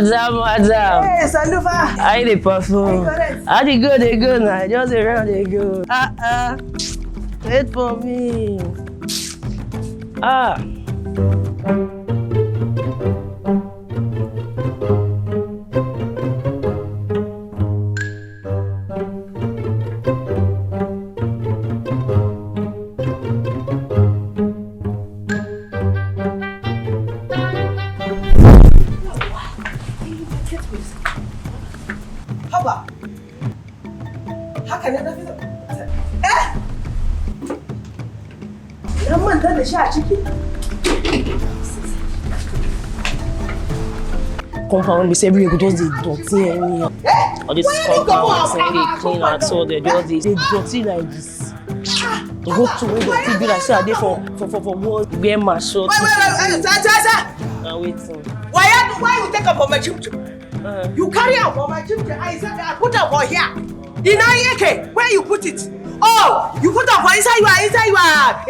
Madam. Hey, Salufa. I the perfume. I the go now. Just around they go. Wait for me. Confirm me say every go just dey dirty anyhow. All this compound saying they clean and so they just dey dirty like this. They go to where dirty be like say I dey for what wear my shirt. Wait. Waiting. Why you take up for my chip? You carry out for my chip. I said I put up for here. In Ayeke, where you put it? Oh, you put up for inside you are.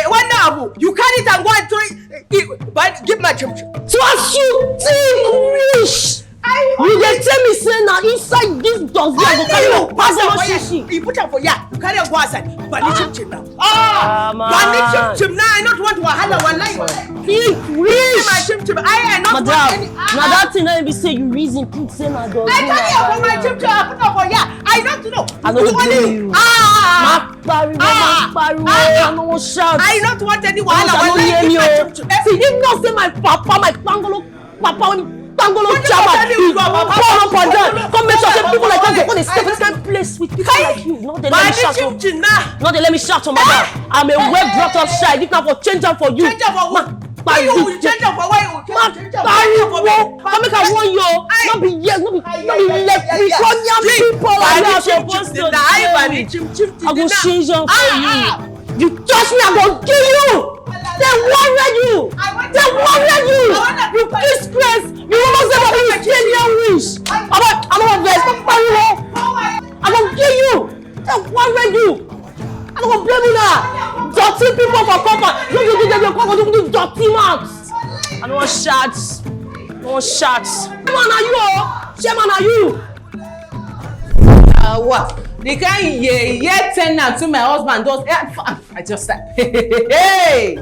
One now, you carry it and go and throw it. But give my chip. So as you think rich, you dey tell me say na inside this does I go carry your pass you put up for here. You carry go outside. But chip now. But chip now. I not want wahala one life. Think rich. My chip. I not want any. Now that thing that be say you reason think say na does. I carry up for my chip. I put up for here. I don't know. I don't blame you. I no shout. I not want any wahala. See, if not say my papa, my Pangolo Jama, come make sure people like that go to stay in this kind of place with people like you. Not they let me shout. Not they let me shout on my mouth. I'm a well brought up child. If not for change up for you. Change up for what? Why you change up for why you change up for me? Come make I warn you. Not be yes, not be left. We call young people like that. Supposed to. I go change up for you. You touch me, I'm gonna kill you. They warned you. You disgrace. You almost never be kill your wish. I'm gonna vex. I'm gonna kill you. They warned you. I'm gonna blame you now. Dirty people for comfort. You dirty mouths. I don't want shots. Man, are you? Chairman, are you? What? The kind tenant to my husband does. I just said, hey,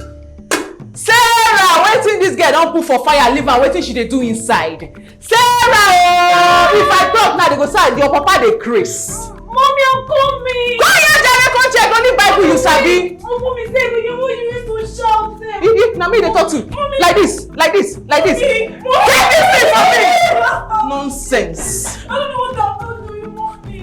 Sarah, waiting this girl don't put for fire, leave her waiting she they do inside. Sarah, if I talk now, they go say your papa they Chris. Mommy, I'm coming. Go here, Jerry, come check only Bible you sabi. Mommy, say when you used to shout them. Now me they talk to Mommy. like this. Take this thing from me. Nonsense. I don't know what I'm going to do, you mommy.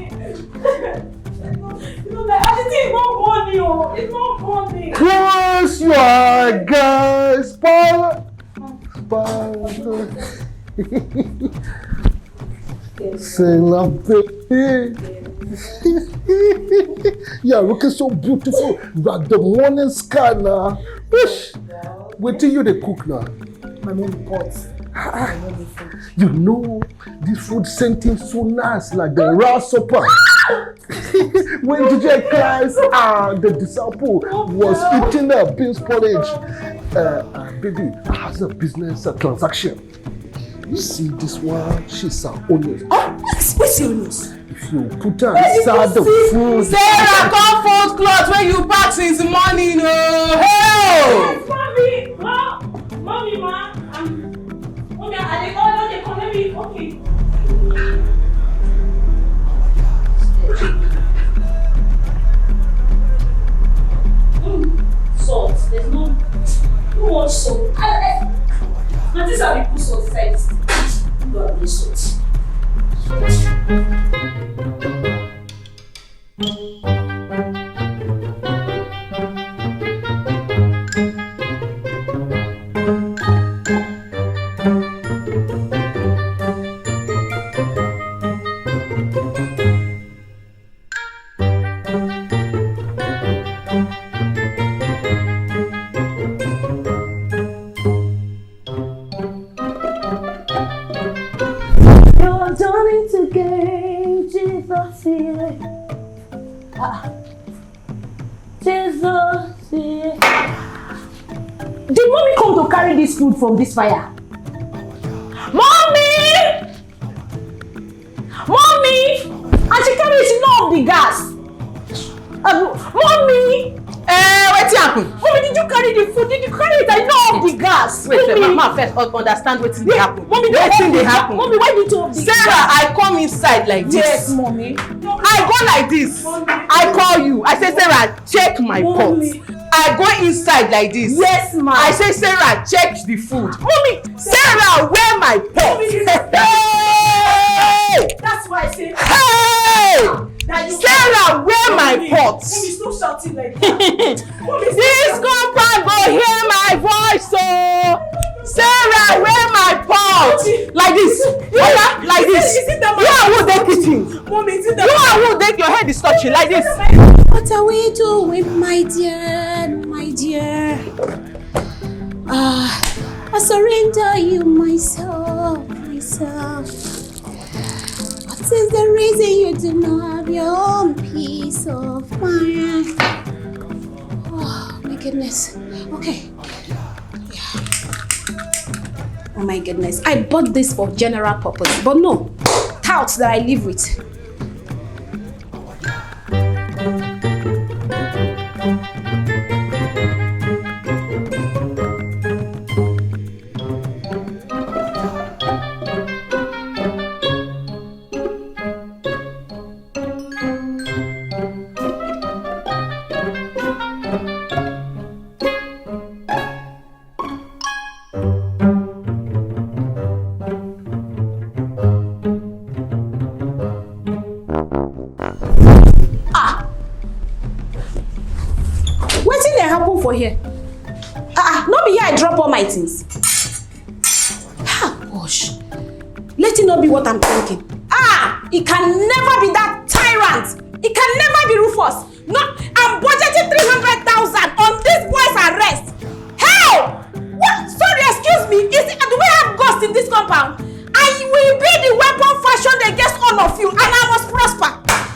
You know, like, it's not funny, oh. It's not funny. Close your guys, Say love, yeah, looking so beautiful. Like the morning sky now. Wait till you they cook now. My mom pots. You know, this food scenting so nice, like the raw supper. When DJ class the disciple was eating the beans porridge. Baby, how's the business transaction? You see this one, she's our owner. What's your news? If you put her inside the food. Sarah, come fold cloth when you pack since morning. Hey! Mommy, Mommy, I they come, let me, okay. Did mommy come to carry this food from this fire? Mommy! Mommy! And she carried it off the gas. Mommy! What's happened? Mommy, did you carry the food? Did you carry it? I know of the gas. Wait, Mama first understand what's happen. Mommy, What's happen? Mommy, why did you off the gas? Sarah, I come inside like this. Yes, mommy. I go like this. Mommy. I call you. I say, Sarah, check my pot. I go inside like this. Yes, ma'am. I say, Sarah, check the food. Mommy, Sarah, where my pot? Hey! That's why I say. Hey! Sarah, where my pot? Mommy, stop shouting like that. This compound go hear my voice, so Sarah, where my pot? Like this. Like this. You are who take kitchen. Mommy, is it You are who take your head is touching like this. What are we doing, my dear, my dear? I surrender you myself. What is the reason you do not have your own peace of mind? Oh my goodness. Okay. Yeah. Oh my goodness. I bought this for general purpose, but no. Touts that I live with. Here. Not be here I drop all my things. Gosh. Let it not be what I'm thinking. It can never be that tyrant. It can never be Rufus. No, I'm budgeting 300,000 on this boy's arrest. Hell! What? Sorry, excuse me. Do we have ghosts in this compound? I will be the weapon fashioned against all of you, and I must prosper.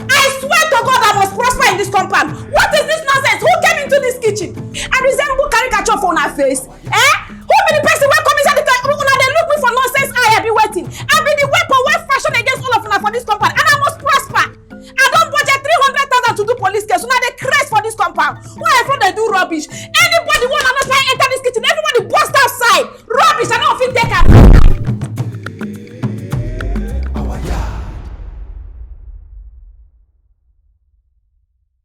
I swear to God, I must prosper in this compound. What is this nonsense? Who came into this kitchen? I resemble caricature for her face. Who be the person who come inside the kitchen? They look me for nonsense. I be waiting. I be the weapon fashioned against all of you for this compound, and I must prosper. I don't budget 300,000 to do police case. So now they craze for this compound. Why I thought they do rubbish? Anybody want to try enter